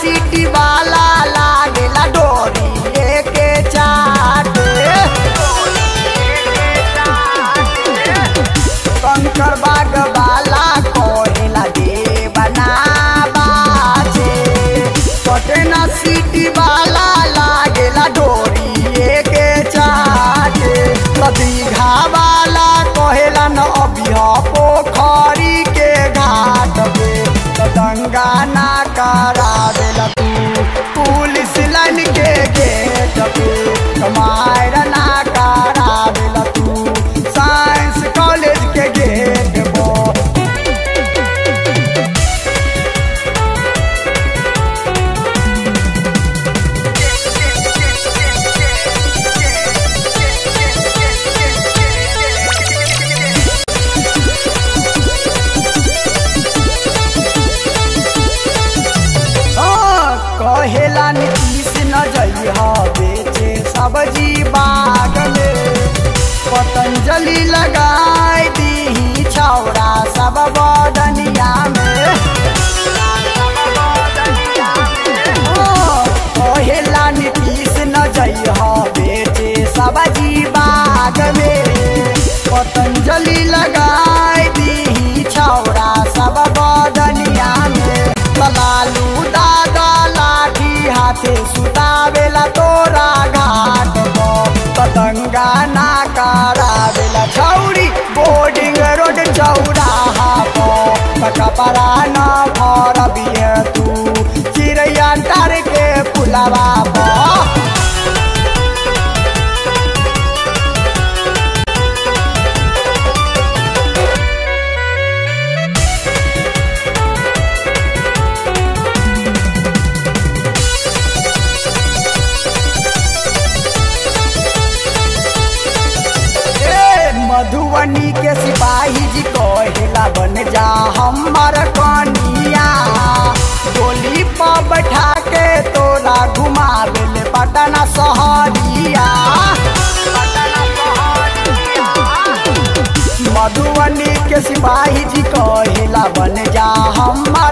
सीटी वाला लागेला डोरी के चाटे। कंकर बाग वाला कोहेला दे बना बाजे। पटना सिटी वाला लागेला डोरी के चाटे। दीघा वाला कहेला न अभिया पोखरी के घाट पे। दंगा ना करावेला तू पुलिस लाइन के गेट पे। मायर ना करावेला तू साइंस कॉलेज के गेट पे। कहेला नीतीश न जइहा बेचे सब्जी बाग में। पतंजलि लगाई दी छौड़ा सब बदनिया में। कहेला नीतीश न जइहा बेचे सब्जी बाग में। पतंजलि लगाई दी छौड़ा सब बदनिया में। लालू दादा लाठी हाथे सुतावेला तोरा घाट पर। पतंगा ना करावेला छौड़ी बोर्डिंग रोड चौराहा पर। कपड़ा न भरबिहे तू चिड़ैया टार के पुलवा पर। मधुबनी के सिपाही जी कहेला बन जा हमर कनिया। डोली पर बैठा के तोरा घुमावेले पटना शहरिया। मधुबनी के सिपाही जी कहेला बन जा हमर